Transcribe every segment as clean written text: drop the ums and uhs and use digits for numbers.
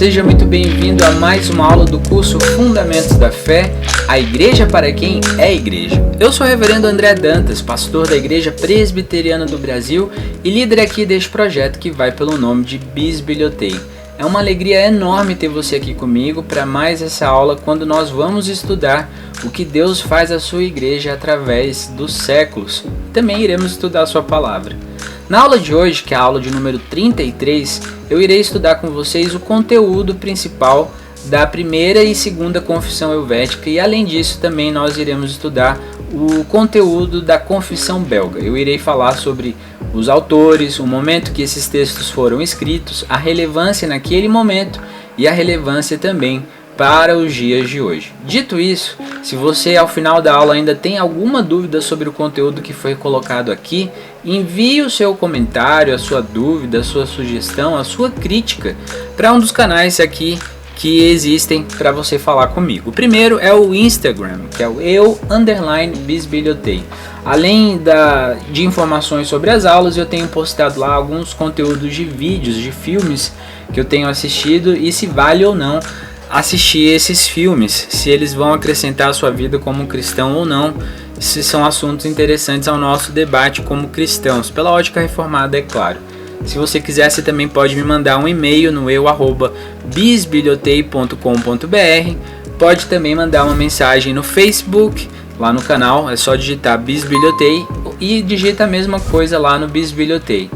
Seja muito bem-vindo a mais uma aula do curso Fundamentos da Fé, a Igreja para quem é Igreja. Eu sou o Reverendo André Dantas, pastor da Igreja Presbiteriana do Brasil e líder aqui deste projeto que vai pelo nome de Bisbilhotei. É uma alegria enorme ter você aqui comigo para mais essa aula quando nós vamos estudar o que Deus faz à sua igreja através dos séculos. Também iremos estudar a sua palavra. Na aula de hoje, que é a aula de número 33, eu irei estudar com vocês o conteúdo principal da primeira e segunda confissão helvética e além disso também nós iremos estudar o conteúdo da confissão belga. Eu irei falar sobre os autores, o momento que esses textos foram escritos, a relevância naquele momento e a relevância também para os dias de hoje. Dito isso, se você ao final da aula ainda tem alguma dúvida sobre o conteúdo que foi colocado aqui, envie o seu comentário, a sua dúvida, a sua sugestão, a sua crítica para um dos canais aqui que existem para você falar comigo. O primeiro é o Instagram, que é o eu_bisbilhotei. Além de informações sobre as aulas, eu tenho postado lá alguns conteúdos de vídeos, de filmes que eu tenho assistido e se vale ou não assistir esses filmes, se eles vão acrescentar a sua vida como cristão ou não, se são assuntos interessantes ao nosso debate como cristãos, pela ótica reformada, é claro. Se você quiser, você também pode me mandar um e-mail no eu@bisbilhotei.com.br. Pode também mandar uma mensagem no Facebook, lá no canal, é só digitar Bisbilhotei e digita a mesma coisa lá no Bisbilhotei.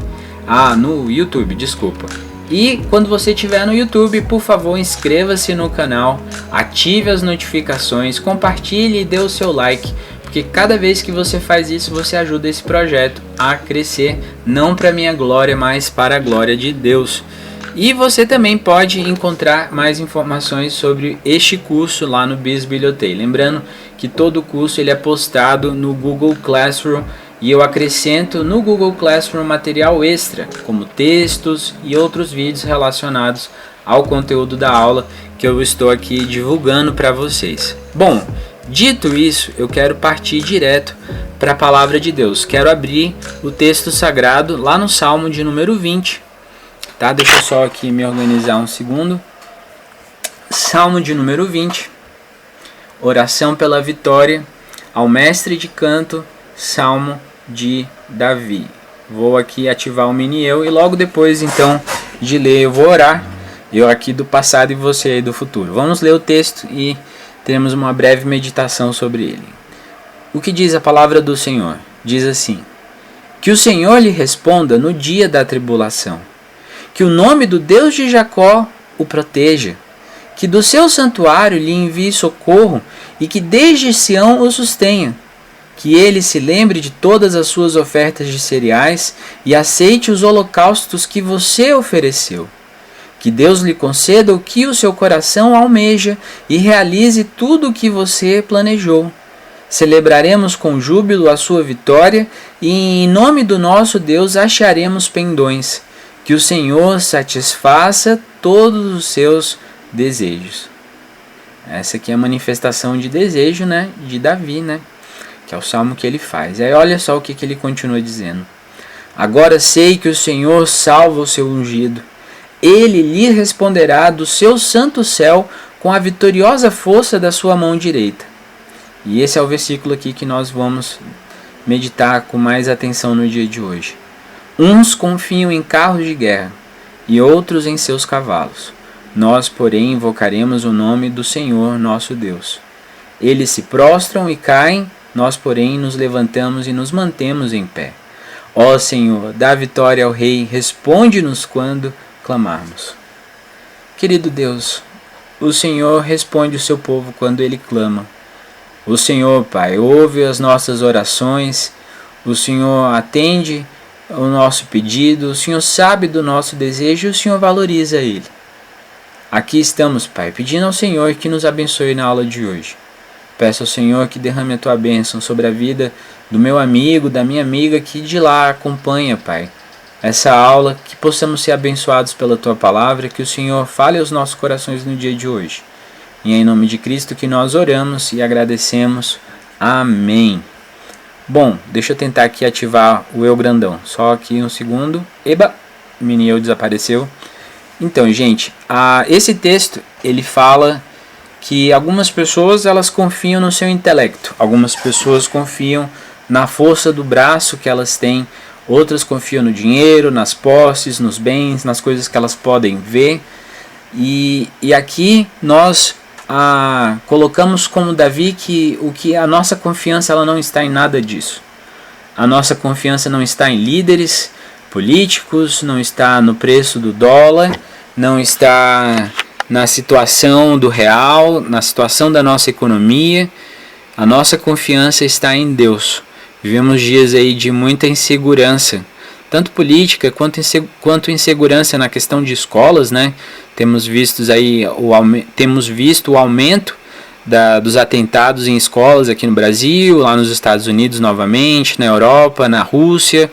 No YouTube, desculpa. E quando você estiver no YouTube, por favor, inscreva-se no canal, ative as notificações, compartilhe e dê o seu like, porque cada vez que você faz isso, você ajuda esse projeto a crescer, não para minha glória, mas para a glória de Deus. E você também pode encontrar mais informações sobre este curso lá no Bisbilhotei. Lembrando que todo o curso ele é postado no Google Classroom e eu acrescento no Google Classroom material extra, como textos e outros vídeos relacionados ao conteúdo da aula que eu estou aqui divulgando para vocês. Bom, dito isso, eu quero partir direto para a palavra de Deus. Quero abrir o texto sagrado lá no Salmo de número 20. Tá? Deixa eu só aqui me organizar um segundo. Salmo de número 20. Oração pela vitória ao mestre de canto, Salmo de Davi. Vou aqui ativar o mini eu e logo depois então de ler eu vou orar. Eu aqui do passado e você aí do futuro. Vamos ler o texto e teremos uma breve meditação sobre ele. O que diz a palavra do Senhor? Diz assim: que o Senhor lhe responda no dia da tribulação, que o nome do Deus de Jacó o proteja, que do seu santuário lhe envie socorro e que desde Sião o sustenha, que ele se lembre de todas as suas ofertas de cereais e aceite os holocaustos que você ofereceu. Que Deus lhe conceda o que o seu coração almeja e realize tudo o que você planejou. Celebraremos com júbilo a sua vitória e em nome do nosso Deus acharemos pendões. Que o Senhor satisfaça todos os seus desejos. Essa aqui é a manifestação de desejo, de Davi, que é o salmo que ele faz. Aí olha só o que ele continua dizendo. Agora sei que o Senhor salva o seu ungido. Ele lhe responderá do seu santo céu com a vitoriosa força da sua mão direita. E esse é o versículo aqui que nós vamos meditar com mais atenção no dia de hoje. Uns confiam em carros de guerra e outros em seus cavalos. Nós, porém, invocaremos o nome do Senhor nosso Deus. Eles se prostram e caem, nós, porém, nos levantamos e nos mantemos em pé. Ó Senhor, dá vitória ao Rei, responde-nos quando clamarmos. Querido Deus, o Senhor responde o seu povo quando ele clama. O Senhor, Pai, ouve as nossas orações, o Senhor atende o nosso pedido, o Senhor sabe do nosso desejo e o Senhor valoriza ele. Aqui estamos, Pai, pedindo ao Senhor que nos abençoe na aula de hoje. Peço ao Senhor que derrame a Tua bênção sobre a vida do meu amigo, da minha amiga que de lá acompanha, Pai, essa aula, que possamos ser abençoados pela Tua palavra, que o Senhor fale aos nossos corações no dia de hoje. E é em nome de Cristo que nós oramos e agradecemos. Amém. Bom, deixa eu tentar aqui ativar o eu grandão. Só aqui um segundo. Eba, o mini eu desapareceu. Então, gente, esse texto ele fala que algumas pessoas elas confiam no seu intelecto, algumas pessoas confiam na força do braço que elas têm, outras confiam no dinheiro, nas posses, nos bens, nas coisas que elas podem ver. E aqui nós colocamos como Davi que a nossa confiança ela não está em nada disso. A nossa confiança não está em líderes políticos, não está no preço do dólar, não está na situação do real, na situação da nossa economia. A nossa confiança está em Deus. Vivemos dias aí de muita insegurança, tanto política quanto insegurança na questão de escolas, né? Temos visto o aumento dos atentados em escolas aqui no Brasil, lá nos Estados Unidos novamente, na Europa, na Rússia.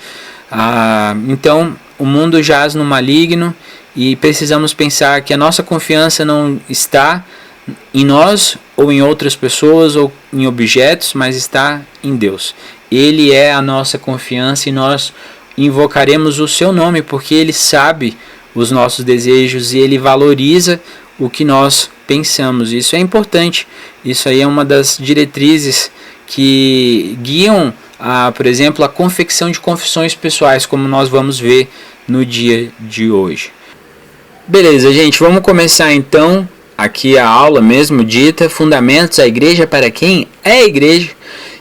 Então o mundo jaz no maligno e precisamos pensar que a nossa confiança não está em nós ou em outras pessoas ou em objetos, mas está em Deus. Ele é a nossa confiança e nós invocaremos o seu nome porque Ele sabe os nossos desejos e Ele valoriza o que nós pensamos. Isso é importante. Isso aí é uma das diretrizes que guiam, por exemplo, a confecção de confissões pessoais, como nós vamos ver no dia de hoje. Beleza, gente, vamos começar então aqui a aula mesmo dita, Fundamentos, a Igreja para quem é a Igreja.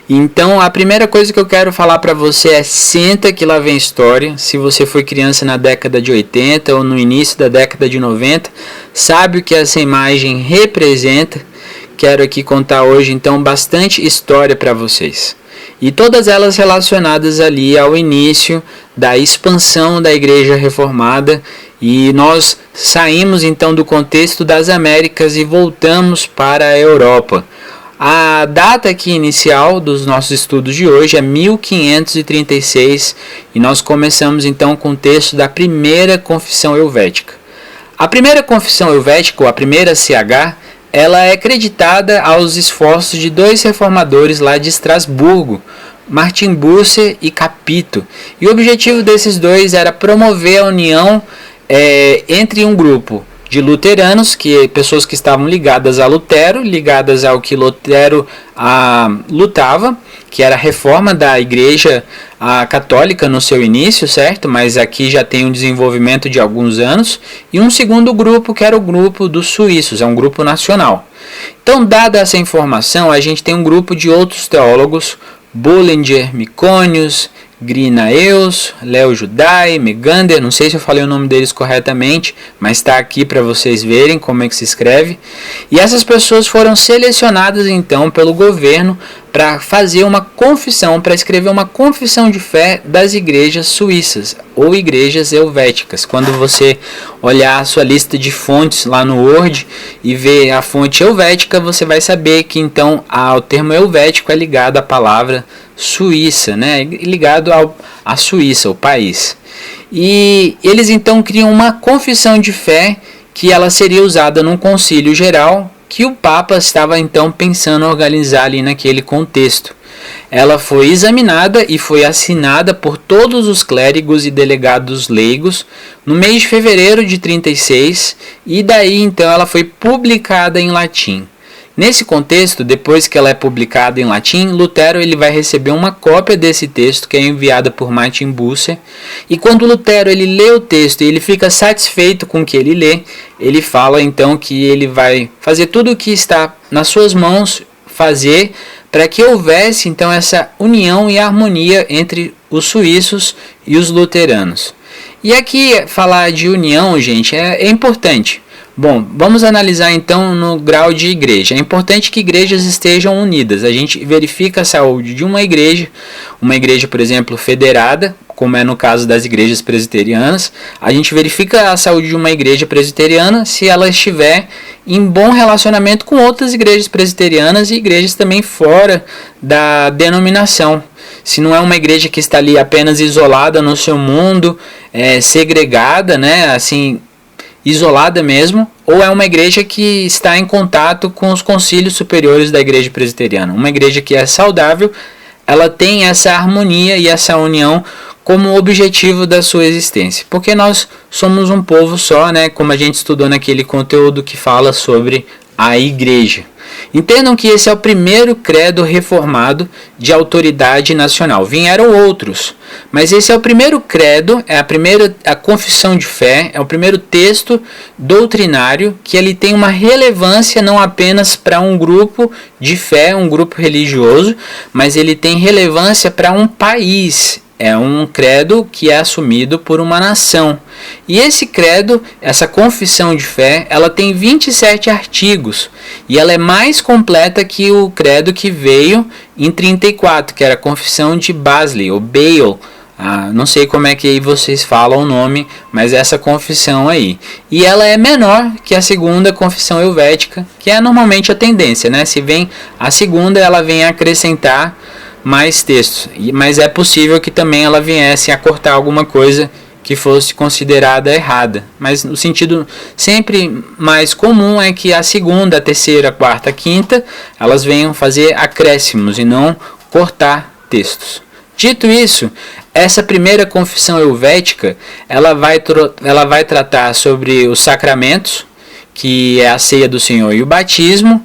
Então a primeira coisa que eu quero falar para você é senta que lá vem história. Se você foi criança na década de 80 ou no início da década de 90, sabe o que essa imagem representa. Quero aqui contar hoje então bastante história para vocês. E todas elas relacionadas ali ao início da expansão da Igreja Reformada. E nós saímos então do contexto das Américas e voltamos para a Europa. A data aqui inicial dos nossos estudos de hoje é 1536 e nós começamos então com o texto da primeira confissão helvética. A primeira confissão helvética, ou a primeira CH, ela é creditada aos esforços de dois reformadores lá de Estrasburgo, Martin Bucer e Capito. E o objetivo desses dois era promover a união entre um grupo de luteranos, pessoas que estavam ligadas a Lutero, ligadas ao que Lutero lutava, que era a reforma da Igreja Católica no seu início, certo? Mas aqui já tem um desenvolvimento de alguns anos. E um segundo grupo, que era o grupo dos suíços, é um grupo nacional. Então, dada essa informação, a gente tem um grupo de outros teólogos, Bullinger, Micônios, Grinaeus, Leo Judai, Megander, não sei se eu falei o nome deles corretamente, mas está aqui para vocês verem como é que se escreve. E essas pessoas foram selecionadas então pelo governo para fazer uma confissão, para escrever uma confissão de fé das igrejas suíças ou igrejas helvéticas. Quando você olhar a sua lista de fontes lá no Word e ver a fonte helvética, você vai saber que então o termo helvético é ligado à palavra Suíça, né? Ligado à Suíça, o país. E eles então criam uma confissão de fé que ela seria usada num concílio geral que o Papa estava então pensando em organizar ali naquele contexto. Ela foi examinada e foi assinada por todos os clérigos e delegados leigos no mês de fevereiro de 36 e daí então ela foi publicada em latim. Nesse contexto, depois que ela é publicada em latim, Lutero ele vai receber uma cópia desse texto que é enviada por Martin Bucer. E quando Lutero ele lê o texto e ele fica satisfeito com o que ele lê, ele fala então que ele vai fazer tudo o que está nas suas mãos fazer para que houvesse então essa união e harmonia entre os suíços e os luteranos. E aqui falar de união, gente, é importante. Bom, vamos analisar então no grau de igreja. É importante que igrejas estejam unidas. A gente verifica a saúde de uma igreja, por exemplo, federada, como é no caso das igrejas presbiterianas. A gente verifica a saúde de uma igreja presbiteriana se ela estiver em bom relacionamento com outras igrejas presbiterianas e igrejas também fora da denominação. Se não é uma igreja que está ali apenas isolada no seu mundo, segregada, né, assim, isolada mesmo, ou é uma igreja que está em contato com os concílios superiores da igreja presbiteriana. Uma igreja que é saudável, ela tem essa harmonia e essa união como objetivo da sua existência. Porque nós somos um povo só, né? Como a gente estudou naquele conteúdo que fala sobre a igreja. Entendam que esse é o primeiro credo reformado de autoridade nacional. Vieram outros, mas esse é o primeiro credo, é a confissão de fé, é o primeiro texto doutrinário que ele tem uma relevância não apenas para um grupo de fé, um grupo religioso, mas ele tem relevância para um país. É um credo que é assumido por uma nação. E esse credo, essa confissão de fé, ela tem 27 artigos. E ela é mais completa que o credo que veio em 34, que era a confissão de Basley, ou Bale. Não sei como é que aí vocês falam o nome, mas essa confissão aí. E ela é menor que a segunda confissão helvética, que é normalmente a tendência, né? Se vem a segunda, ela vem acrescentar mais textos, mas é possível que também ela viesse a cortar alguma coisa que fosse considerada errada, mas no sentido sempre mais comum é que a segunda, a terceira, a quarta, a quinta, elas venham fazer acréscimos e não cortar textos. Dito isso, essa primeira confissão helvética, ela vai tratar sobre os sacramentos, que é a ceia do Senhor e o batismo.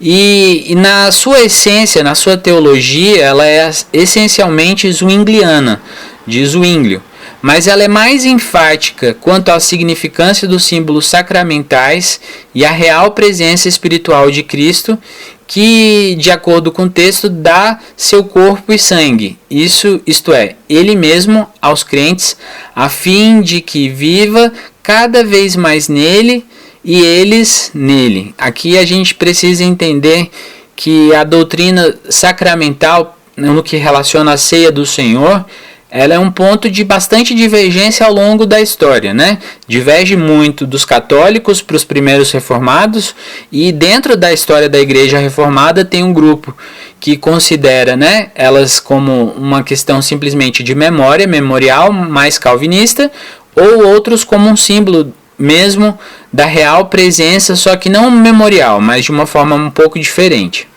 E na sua essência, na sua teologia, ela é essencialmente zwingliana, de Zwinglio, mas ela é mais enfática quanto à significância dos símbolos sacramentais e à real presença espiritual de Cristo, que, de acordo com o texto, dá seu corpo e sangue, isto é, ele mesmo aos crentes, a fim de que viva cada vez mais nele e eles nele. Aqui a gente precisa entender que a doutrina sacramental, no que relaciona à ceia do Senhor, ela é um ponto de bastante divergência ao longo da história, né? Diverge muito dos católicos para os primeiros reformados, e dentro da história da Igreja Reformada tem um grupo que considera, né, elas como uma questão simplesmente de memória, memorial, mais calvinista, ou outros como um símbolo mesmo da real presença, só que não memorial, mas de uma forma um pouco diferente.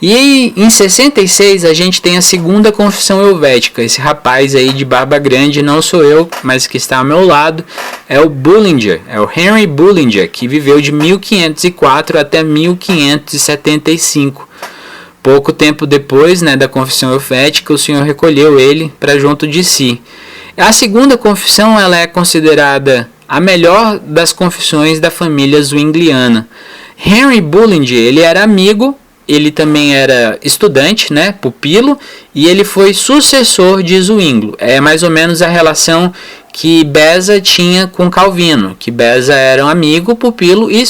E em 66 a gente tem a segunda confissão helvética. Esse rapaz aí de barba grande não sou eu, mas que está ao meu lado, é o Bullinger, é o Henry Bullinger, que viveu de 1504 até 1575. Pouco tempo depois, né, da confissão helvética, o Senhor recolheu ele para junto de si. A segunda confissão, ela é considerada a melhor das confissões da família zwingliana. Henry Bullinger, ele era amigo, ele também era estudante, né, pupilo, e ele foi sucessor de Zwinglio. É mais ou menos a relação que Beza tinha com Calvino, que Beza era um amigo, pupilo e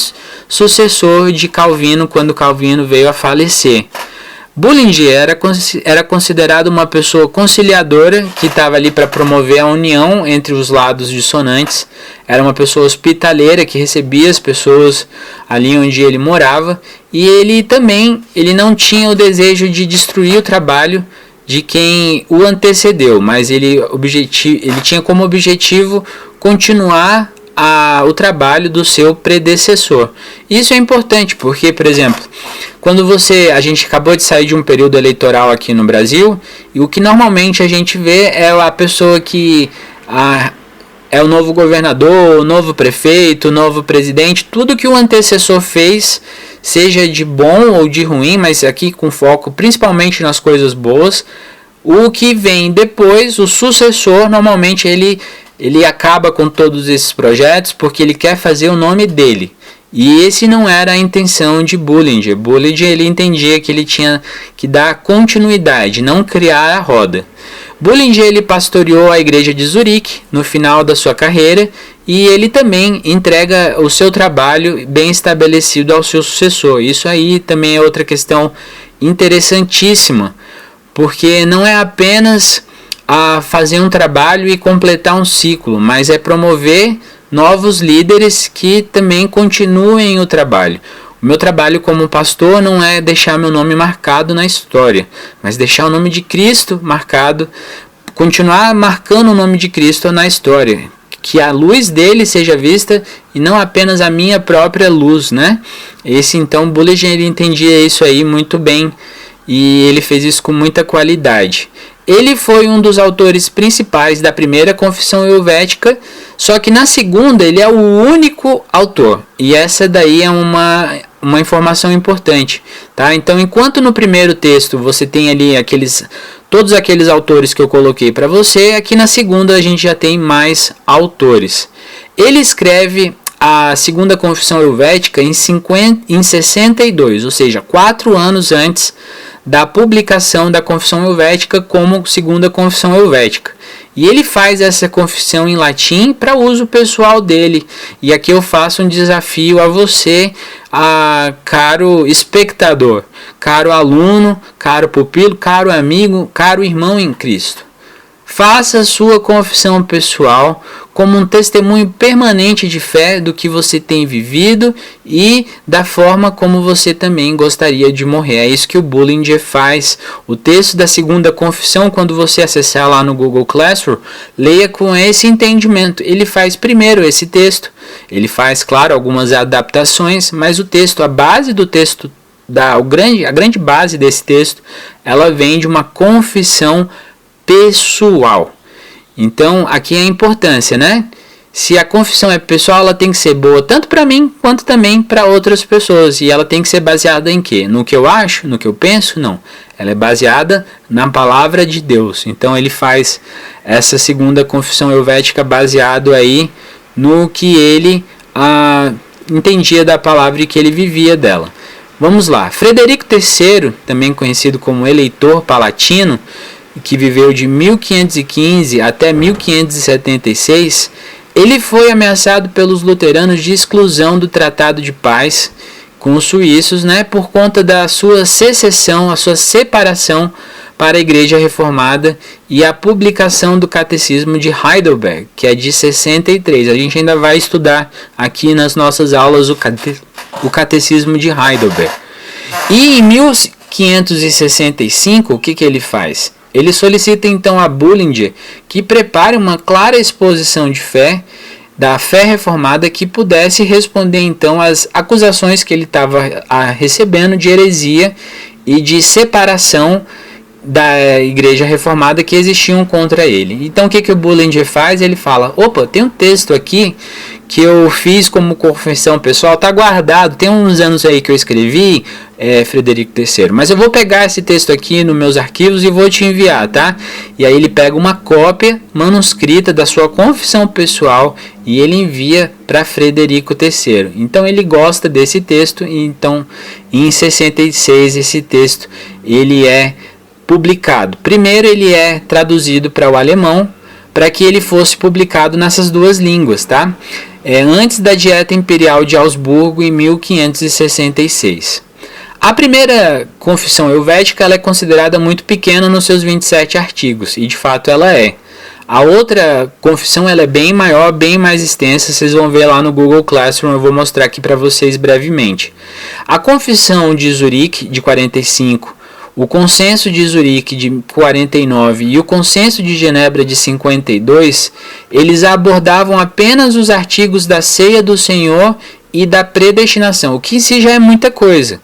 sucessor de Calvino quando Calvino veio a falecer. Bullinger era considerado uma pessoa conciliadora, que estava ali para promover a união entre os lados dissonantes. Era uma pessoa hospitaleira, que recebia as pessoas ali onde ele morava. E ele não tinha o desejo de destruir o trabalho de quem o antecedeu, mas ele tinha como objetivo continuar o trabalho do seu predecessor. Isso é importante porque, por exemplo, quando a gente acabou de sair de um período eleitoral aqui no Brasil, e o que normalmente a gente vê é a pessoa que é o novo governador, o novo prefeito, o novo presidente, tudo que o antecessor fez, seja de bom ou de ruim, mas aqui com foco principalmente nas coisas boas, o que vem depois, o sucessor, normalmente ele acaba com todos esses projetos porque ele quer fazer o nome dele. E esse não era a intenção de Bullinger. Bullinger ele entendia que ele tinha que dar continuidade, não criar a roda. Bullinger ele pastoreou a igreja de Zurique no final da sua carreira e ele também entrega o seu trabalho bem estabelecido ao seu sucessor. Isso aí também é outra questão interessantíssima, porque não é apenas fazer um trabalho e completar um ciclo, mas é promover novos líderes que também continuem o trabalho. O meu trabalho como pastor não é deixar meu nome marcado na história, mas deixar o nome de Cristo marcado, continuar marcando o nome de Cristo na história, que a luz dele seja vista e não apenas a minha própria luz, né? Então Bullinger entendia isso aí muito bem. e ele fez isso com muita qualidade. Ele foi um dos autores principais da primeira confissão helvética, só que na segunda ele é o único autor. E essa daí é uma informação importante, tá? Então, enquanto no primeiro texto você tem ali todos aqueles autores que eu coloquei para você, aqui na segunda a gente já tem mais autores. Ele escreve a segunda confissão helvética em 62, ou seja, 4 anos antes da publicação da confissão helvética como segunda confissão helvética. E ele faz essa confissão em latim para uso pessoal dele. E aqui eu faço um desafio a você, caro espectador, caro aluno, caro pupilo, caro amigo, caro irmão em Cristo. Faça sua confissão pessoal como um testemunho permanente de fé do que você tem vivido e da forma como você também gostaria de morrer. É isso que o Bullinger faz. O texto da segunda confissão, quando você acessar lá no Google Classroom, leia com esse entendimento. Ele faz primeiro esse texto. Ele faz, claro, algumas adaptações, mas o texto, a base do texto, a grande base desse texto, ela vem de uma confissão pessoal. Então, aqui é a importância, né? Se a confissão é pessoal, ela tem que ser boa tanto para mim quanto também para outras pessoas. E ela tem que ser baseada em quê? No que eu acho? No que eu penso? Não. Ela é baseada na palavra de Deus. Então, ele faz essa segunda confissão helvética baseado aí no que ele entendia da palavra e que ele vivia dela. Vamos lá. Frederico III, também conhecido como Eleitor Palatino, que viveu de 1515 até 1576, ele foi ameaçado pelos luteranos de exclusão do Tratado de Paz com os suíços, né, por conta da sua secessão, a sua separação para a Igreja Reformada e a publicação do Catecismo de Heidelberg, que é de 63. A gente ainda vai estudar aqui nas nossas aulas o Catecismo de Heidelberg. E em 1565, o que ele faz? Ele solicita então a Bullinger que prepare uma clara exposição de fé, da fé reformada, que pudesse responder então às acusações que ele estava recebendo de heresia e de separação da Igreja Reformada que existiam contra ele. Então o que o Bullinger faz? Ele fala, opa, tem um texto aqui que eu fiz como confissão pessoal, está guardado, tem uns anos aí que eu escrevi, Frederico III, mas eu vou pegar esse texto aqui nos meus arquivos e vou te enviar, tá? E aí ele pega uma cópia manuscrita da sua confissão pessoal e ele envia para Frederico III. Então ele gosta desse texto, e então em 66 esse texto ele é publicado. Primeiro ele é traduzido para o alemão, para que ele fosse publicado nessas duas línguas, tá? Antes da Dieta Imperial de Augsburgo, em 1566. A primeira confissão helvética ela é considerada muito pequena nos seus 27 artigos, e de fato ela é. A outra confissão ela é bem maior, bem mais extensa, vocês vão ver lá no Google Classroom, eu vou mostrar aqui para vocês brevemente. A Confissão de Zurique, de 45, o Consenso de Zurique de 49 e o Consenso de Genebra de 52, eles abordavam apenas os artigos da ceia do Senhor e da predestinação, o que em si já é muita coisa.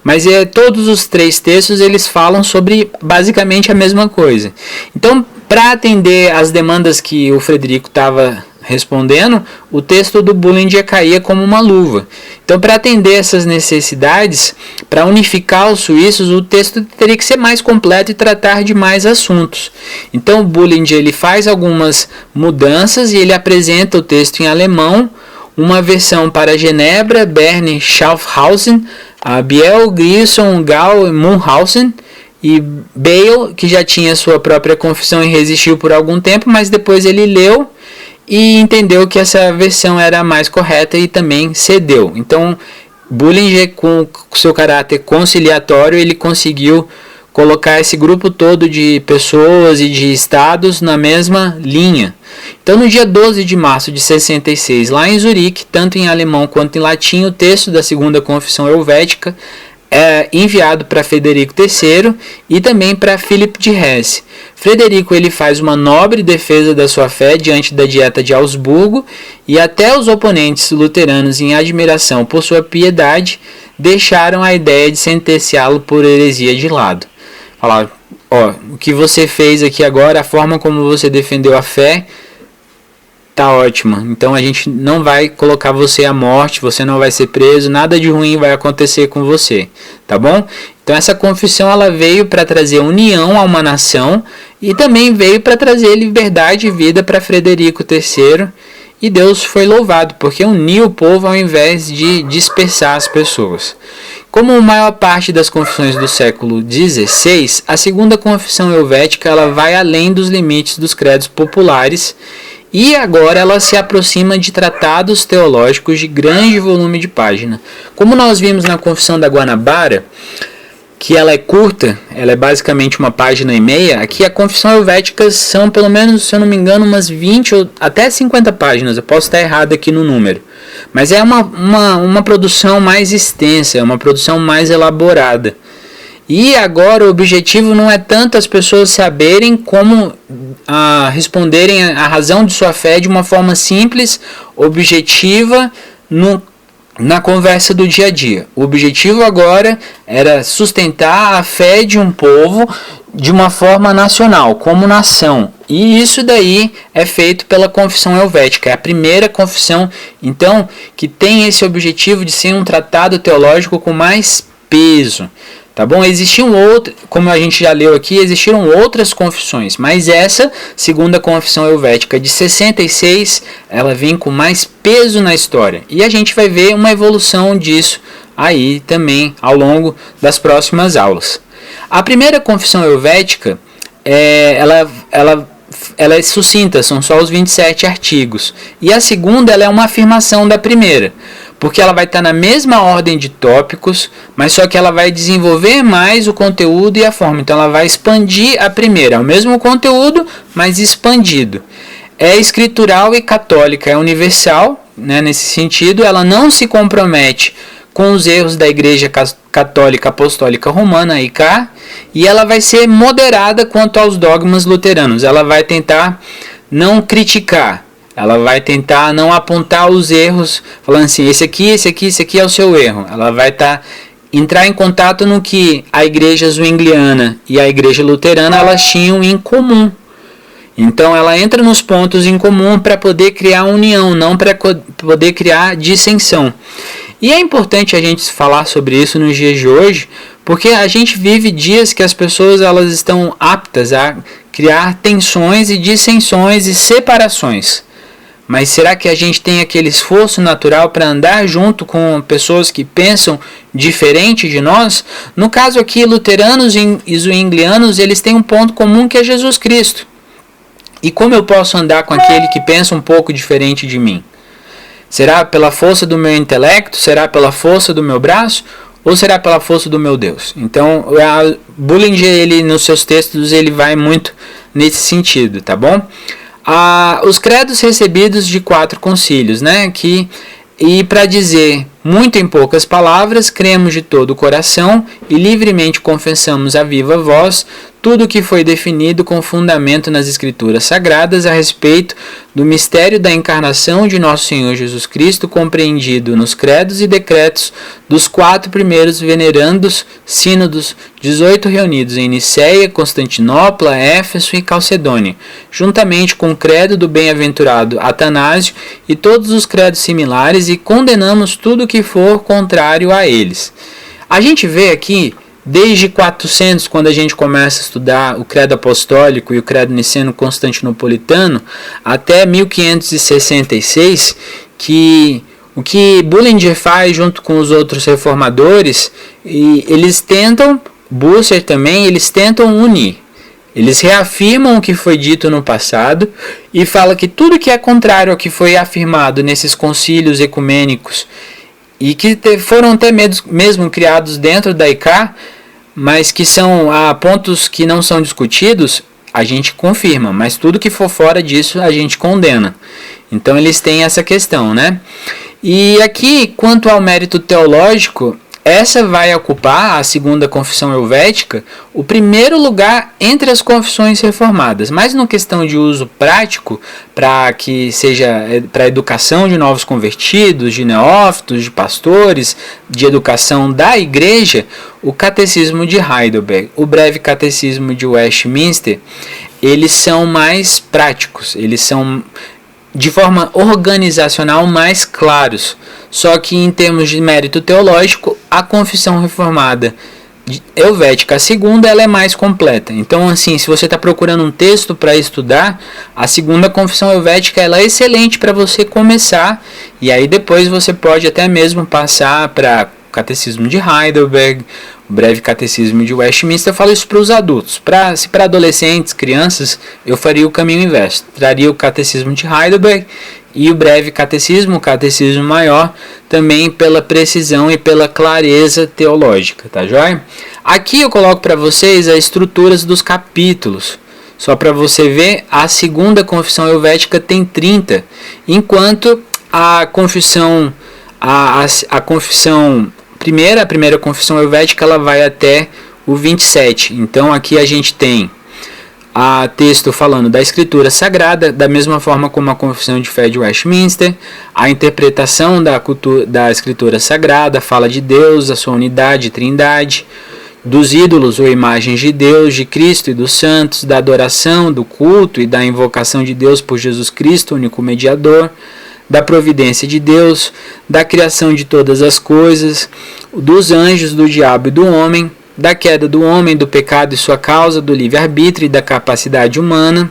Mas todos os 3 textos eles falam sobre basicamente a mesma coisa. Então, para atender às demandas que o Frederico estava respondendo, o texto do Bullinger caía como uma luva. Então, para atender essas necessidades, para unificar os suíços, o texto teria que ser mais completo e tratar de mais assuntos. Então, o Bullinger ele faz algumas mudanças e ele apresenta o texto em alemão, uma versão para Genebra, Bern, Schaffhausen, Biel, Grisson, Gall e Munchausen, e Bale, que já tinha sua própria confissão e resistiu por algum tempo, mas depois ele leu e entendeu que essa versão era a mais correta e também cedeu. Então, Bullinger, com seu caráter conciliatório, ele conseguiu colocar esse grupo todo de pessoas e de estados na mesma linha. Então, no dia 12 de março de 66, lá em Zurique, tanto em alemão quanto em latim, o texto da segunda confissão helvética é enviado para Frederico III e também para Philipp de Hesse. Frederico ele faz uma nobre defesa da sua fé diante da Dieta de Augsburgo e até os oponentes luteranos, em admiração por sua piedade, deixaram a ideia de sentenciá-lo por heresia de lado. Falaram, o que você fez aqui agora, a forma como você defendeu a fé, tá ótima. Então a gente não vai colocar você à morte, você não vai ser preso, nada de ruim vai acontecer com você, tá bom? Então essa confissão ela veio para trazer união a uma nação e também veio para trazer liberdade e vida para Frederico III. E Deus foi louvado, porque uniu o povo ao invés de dispersar as pessoas. Como a maior parte das confissões do século XVI, a segunda confissão helvética ela vai além dos limites dos credos populares e agora ela se aproxima de tratados teológicos de grande volume de página. Como nós vimos na Confissão da Guanabara, que ela é curta, ela é basicamente uma página e meia, aqui a Confissão Helvética são pelo menos, se eu não me engano, umas 20 ou até 50 páginas, eu posso estar errado aqui no número. Mas é uma produção mais extensa, é uma produção mais elaborada. E agora o objetivo não é tanto as pessoas saberem como responderem a razão de sua fé de uma forma simples, objetiva, na conversa do dia a dia. O objetivo agora era sustentar a fé de um povo de uma forma nacional, como nação. E isso daí é feito pela Confissão Helvética. É a primeira confissão, então, que tem esse objetivo de ser um tratado teológico com mais peso. Tá bom? Existiam outras, como a gente já leu aqui, existiram outras confissões, mas essa segunda confissão helvética de 66, ela vem com mais peso na história. E a gente vai ver uma evolução disso aí também ao longo das próximas aulas. A primeira confissão helvética, ela é sucinta, são só os 27 artigos. E a segunda ela é uma afirmação da primeira, porque ela vai estar na mesma ordem de tópicos, mas só que ela vai desenvolver mais o conteúdo e a forma. Então ela vai expandir a primeira, é o mesmo conteúdo, mas expandido. É escritural e católica, é universal, né, nesse sentido, ela não se compromete com os erros da Igreja Católica Apostólica Romana, IK, e ela vai ser moderada quanto aos dogmas luteranos. Ela vai tentar não criticar, ela vai tentar não apontar os erros, falando assim, esse aqui é o seu erro. Ela vai entrar em contato no que a Igreja Zwingliana e a Igreja Luterana elas tinham em comum. Então ela entra nos pontos em comum para poder criar união, não para poder criar dissensão. E é importante a gente falar sobre isso nos dias de hoje, porque a gente vive dias que as pessoas elas estão aptas a criar tensões e dissensões e separações. Mas será que a gente tem aquele esforço natural para andar junto com pessoas que pensam diferente de nós? No caso aqui, luteranos e zwinglianos, eles têm um ponto comum que é Jesus Cristo. E como eu posso andar com aquele que pensa um pouco diferente de mim? Será pela força do meu intelecto? Será pela força do meu braço? Ou será pela força do meu Deus? Então, Bullinger, ele, nos seus textos, ele vai muito nesse sentido, tá bom? Os credos recebidos de 4 concílios, né? E para dizer muito em poucas palavras, cremos de todo o coração e livremente confessamos a viva voz tudo o que foi definido com fundamento nas Escrituras Sagradas a respeito do mistério da encarnação de nosso Senhor Jesus Cristo, compreendido nos credos e decretos dos 4 primeiros venerandos sínodos, 18 reunidos em Niceia, Constantinopla, Éfeso e Calcedônia, juntamente com o credo do bem-aventurado Atanásio e todos os credos similares, e condenamos tudo que for contrário a eles. A gente vê aqui, desde 400, quando a gente começa a estudar o credo apostólico e o credo niceno-constantinopolitano, até 1566, que o que Bullinger faz junto com os outros reformadores, e eles tentam, Bucer também, eles tentam unir. Eles reafirmam o que foi dito no passado e falam que tudo que é contrário ao que foi afirmado nesses concílios ecumênicos e que foram até mesmo criados dentro da IK, mas que são pontos que não são discutidos, a gente confirma, mas tudo que for fora disso a gente condena. Então eles têm essa questão, né? E aqui, quanto ao mérito teológico, essa vai ocupar, a segunda confissão helvética, o primeiro lugar entre as confissões reformadas. Mas na questão de uso prático, para que seja para a educação de novos convertidos, de neófitos, de pastores, de educação da igreja, o Catecismo de Heidelberg, o Breve Catecismo de Westminster, eles são mais práticos, eles são de forma organizacional mais claros. Só que em termos de mérito teológico, a confissão reformada helvética, a segunda, ela é mais completa. Então, assim, se você está procurando um texto para estudar, a segunda confissão helvética ela é excelente para você começar, e aí depois você pode até mesmo passar para o Catecismo de Heidelberg, o Breve Catecismo de Westminster. Eu falo isso para os adultos. Se para adolescentes, crianças, eu faria o caminho inverso. Traria o Catecismo de Heidelberg e o Breve Catecismo, o Catecismo Maior, também pela precisão e pela clareza teológica, tá joia? Aqui eu coloco para vocês as estruturas dos capítulos. Só para você ver, a segunda confissão helvética tem 30, enquanto a confissão a primeira confissão helvética, ela vai até o 27. Então aqui a gente tem texto falando da Escritura Sagrada, da mesma forma como a Confissão de Fé de Westminster, a interpretação da Escritura Sagrada, fala de Deus, a sua unidade, trindade, dos ídolos ou imagens de Deus, de Cristo e dos santos, da adoração, do culto e da invocação de Deus por Jesus Cristo, único mediador, da providência de Deus, da criação de todas as coisas, dos anjos, do diabo e do homem, da queda do homem, do pecado e sua causa, do livre-arbítrio e da capacidade humana,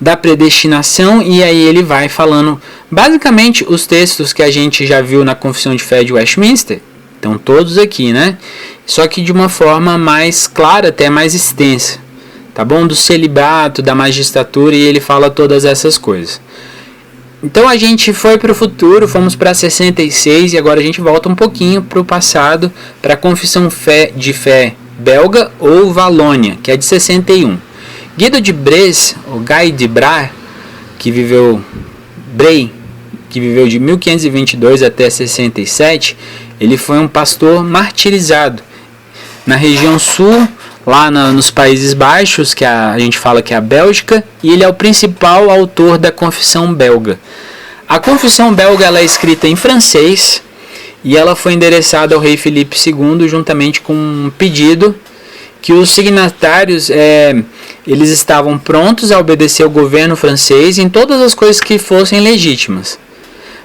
da predestinação, e aí ele vai falando basicamente os textos que a gente já viu na Confissão de Fé de Westminster, estão todos aqui, né? Só que de uma forma mais clara, até mais extensa, tá bom? Do celibato, da magistratura, e ele fala todas essas coisas. Então a gente foi para o futuro, fomos para 66 e agora a gente volta um pouquinho para o passado, para a Confissão de Fé belga ou Valônia, que é de 61. Guido de Bresse, ou Guy de Bray, que viveu de 1522 até 67, ele foi um pastor martirizado na região sul, lá nos Países Baixos, que a gente fala que é a Bélgica, e ele é o principal autor da Confissão belga. A Confissão belga ela é escrita em francês e ela foi endereçada ao rei Filipe II juntamente com um pedido que os signatários eles estavam prontos a obedecer ao governo francês em todas as coisas que fossem legítimas,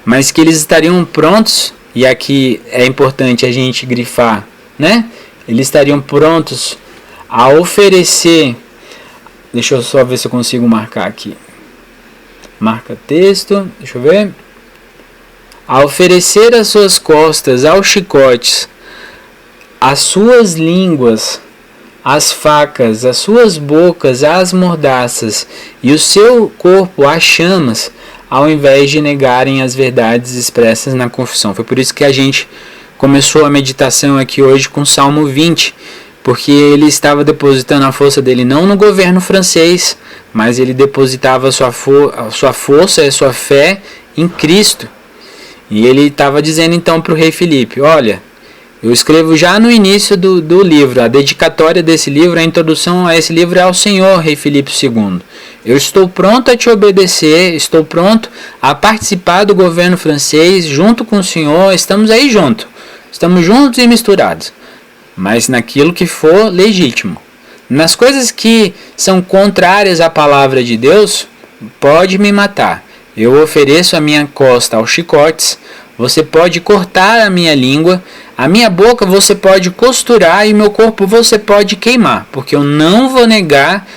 mas que eles estariam prontos, e aqui é importante a gente grifar, né? Eles estariam prontos a oferecer, deixa eu só ver se eu consigo marcar aqui, marca texto, deixa eu ver, a oferecer as suas costas aos chicotes, as suas línguas, as facas, as suas bocas, as mordaças e o seu corpo às chamas, ao invés de negarem as verdades expressas na confissão. Foi por isso que a gente começou a meditação aqui hoje com o Salmo 20, porque ele estava depositando a força dele não no governo francês, mas ele depositava a sua força e a sua fé em Cristo. E ele estava dizendo então para o rei Filipe, olha, eu escrevo já no início do livro, a dedicatória desse livro, a introdução a esse livro é ao Senhor, rei Filipe II. Eu estou pronto a te obedecer, estou pronto a participar do governo francês junto com o Senhor, estamos aí juntos, estamos juntos e misturados. Mas naquilo que for legítimo. Nas coisas que são contrárias à palavra de Deus, pode me matar. Eu ofereço a minha costa aos chicotes, você pode cortar a minha língua, a minha boca você pode costurar e meu corpo você pode queimar, porque eu não vou negar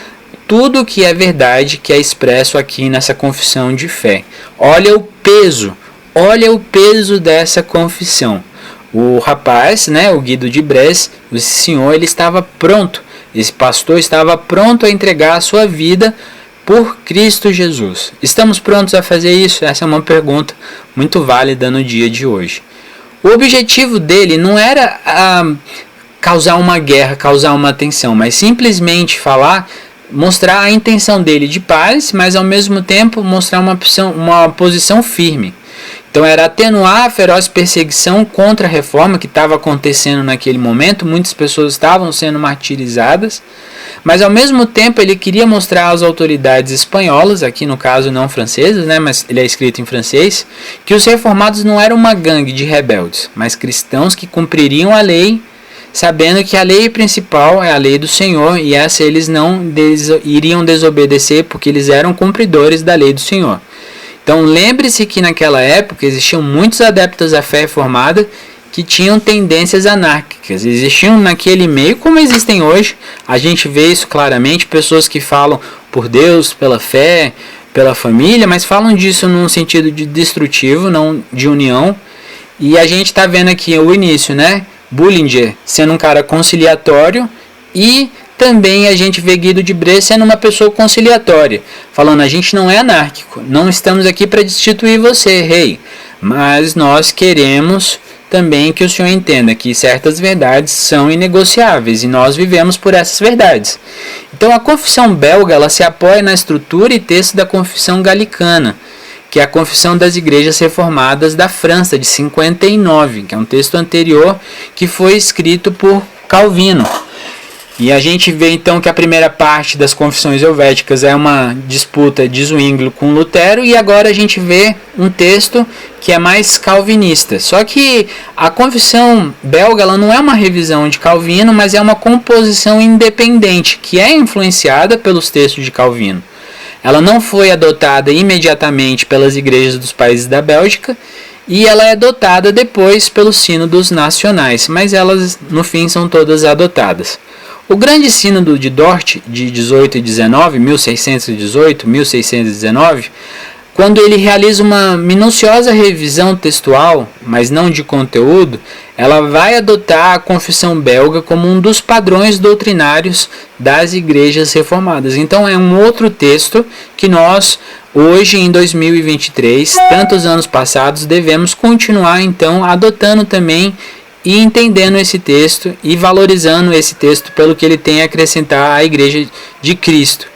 tudo que é verdade, que é expresso aqui nessa confissão de fé. Olha o peso dessa confissão. O rapaz, né, o Guido de Bresse, o senhor, ele estava pronto, esse pastor estava pronto a entregar a sua vida por Cristo Jesus. Estamos prontos a fazer isso? Essa é uma pergunta muito válida no dia de hoje. O objetivo dele não era causar uma guerra, causar uma tensão, mas simplesmente mostrar a intenção dele de paz, mas ao mesmo tempo mostrar uma posição firme. Então era atenuar a feroz perseguição contra a reforma que estava acontecendo naquele momento. Muitas pessoas estavam sendo martirizadas, mas ao mesmo tempo ele queria mostrar às autoridades espanholas, aqui no caso não francesas, né, mas ele é escrito em francês, que os reformados não eram uma gangue de rebeldes, mas cristãos que cumpririam a lei, sabendo que a lei principal é a lei do Senhor, e essa eles não iriam desobedecer porque eles eram cumpridores da lei do Senhor. Então lembre-se que naquela época existiam muitos adeptos à fé reformada que tinham tendências anárquicas. Existiam naquele meio, como existem hoje, a gente vê isso claramente, pessoas que falam por Deus, pela fé, pela família, mas falam disso num sentido de destrutivo, não de união. E a gente está vendo aqui o início, né? Bullinger sendo um cara conciliatório, e também a gente vê Guido de Brès sendo uma pessoa conciliatória, falando: a gente não é anárquico, não estamos aqui para destituir você, rei, mas nós queremos também que o senhor entenda que certas verdades são inegociáveis e nós vivemos por essas verdades. Então a confissão belga ela se apoia na estrutura e texto da confissão galicana, que é a Confissão das Igrejas Reformadas da França, de 59, que é um texto anterior que foi escrito por Calvino. E a gente vê então que a primeira parte das confissões helvéticas é uma disputa de Zwinglio com Lutero, e agora a gente vê um texto que é mais calvinista. Só que a confissão belga ela não é uma revisão de Calvino, mas é uma composição independente, que é influenciada pelos textos de Calvino. Ela não foi adotada imediatamente pelas igrejas dos países da Bélgica, e ela é adotada depois pelos sínodos nacionais, mas elas no fim são todas adotadas. O grande sínodo de Dort, de 18 e 19, 1618, 1619, quando ele realiza uma minuciosa revisão textual, mas não de conteúdo, ela vai adotar a confissão belga como um dos padrões doutrinários das igrejas reformadas. Então é um outro texto que nós, hoje em 2023, tantos anos passados, devemos continuar então adotando também e entendendo esse texto e valorizando esse texto pelo que ele tem a acrescentar à Igreja de Cristo.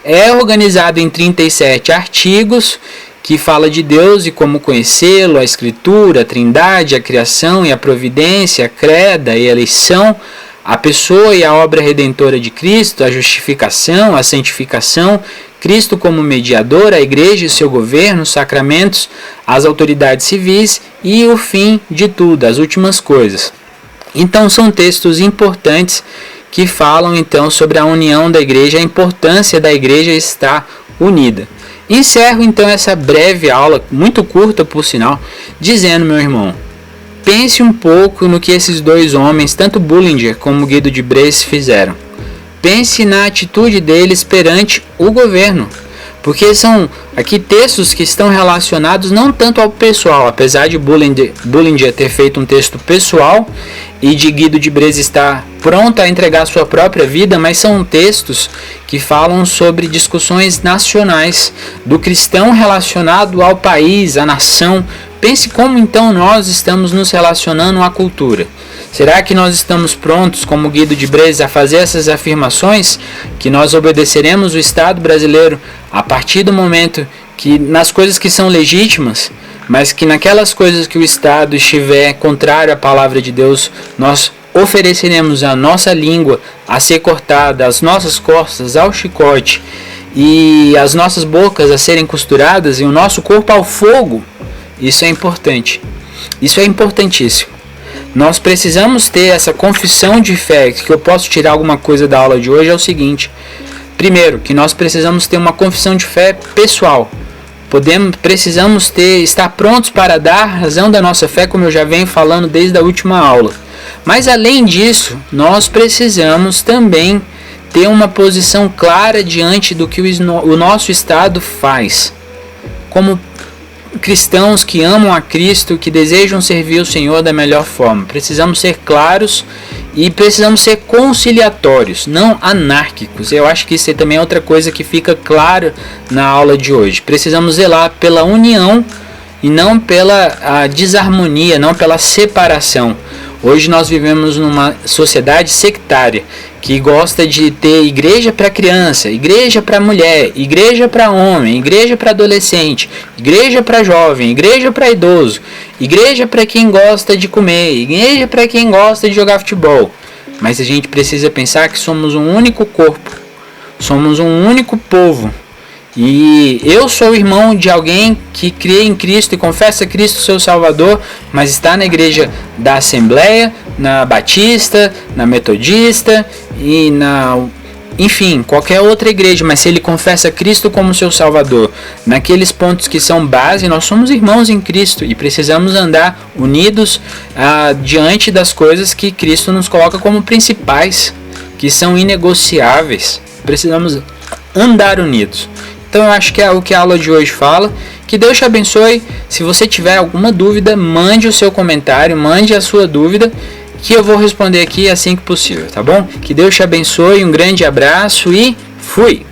É organizado em 37 artigos que fala de Deus e como conhecê-lo, a Escritura, a Trindade, a criação e a providência, a creda e a eleição, a pessoa e a obra redentora de Cristo, a justificação, a santificação, Cristo como mediador, a igreja e seu governo, os sacramentos, as autoridades civis e o fim de tudo, as últimas coisas. Então são textos importantes que falam então sobre a união da igreja, a importância da igreja estar unida. Encerro então essa breve aula, muito curta por sinal, dizendo, meu irmão, pense um pouco no que esses dois homens, tanto Bullinger como Guido de Brès, fizeram. Pense na atitude deles perante o governo, porque são aqui textos que estão relacionados não tanto ao pessoal, apesar de Bullinger ter feito um texto pessoal e de Guido de Brès estar pronto a entregar sua própria vida, mas são textos que falam sobre discussões nacionais do cristão relacionado ao país, à nação. Pense como então nós estamos nos relacionando à cultura. Será que nós estamos prontos, como Guido de Brès, a fazer essas afirmações? Que nós obedeceremos o Estado brasileiro a partir do momento que, nas coisas que são legítimas, mas que naquelas coisas que o Estado estiver contrário à palavra de Deus, nós ofereceremos a nossa língua a ser cortada, as nossas costas ao chicote e as nossas bocas a serem costuradas e o nosso corpo ao fogo? Isso é importante. Isso é importantíssimo. Nós precisamos ter essa confissão de fé. Que eu posso tirar alguma coisa da aula de hoje é o seguinte: primeiro, que nós precisamos ter uma confissão de fé pessoal. Precisamos estar prontos para dar razão da nossa fé, como eu já venho falando desde a última aula. Mas além disso, nós precisamos também ter uma posição clara diante do que o nosso Estado faz. Como cristãos que amam a Cristo, que desejam servir o Senhor da melhor forma. Precisamos ser claros e precisamos ser conciliatórios, não anárquicos. Eu acho que isso também é outra coisa que fica claro na aula de hoje. Precisamos zelar pela união e não pela desarmonia, não pela separação. Hoje nós vivemos numa sociedade sectária, que gosta de ter igreja para criança, igreja para mulher, igreja para homem, igreja para adolescente, igreja para jovem, igreja para idoso, igreja para quem gosta de comer, igreja para quem gosta de jogar futebol. Mas a gente precisa pensar que somos um único corpo, somos um único povo. E eu sou irmão de alguém que crê em Cristo e confessa Cristo seu Salvador, mas está na igreja da Assembleia, na Batista, na Metodista e enfim, qualquer outra igreja, mas se ele confessa Cristo como seu Salvador, naqueles pontos que são base, nós somos irmãos em Cristo e precisamos andar unidos diante das coisas que Cristo nos coloca como principais, que são inegociáveis. Precisamos andar unidos. Então eu acho que é o que a aula de hoje fala. Que Deus te abençoe. Se você tiver alguma dúvida, mande o seu comentário, mande a sua dúvida, que eu vou responder aqui assim que possível, tá bom? Que Deus te abençoe, um grande abraço e fui!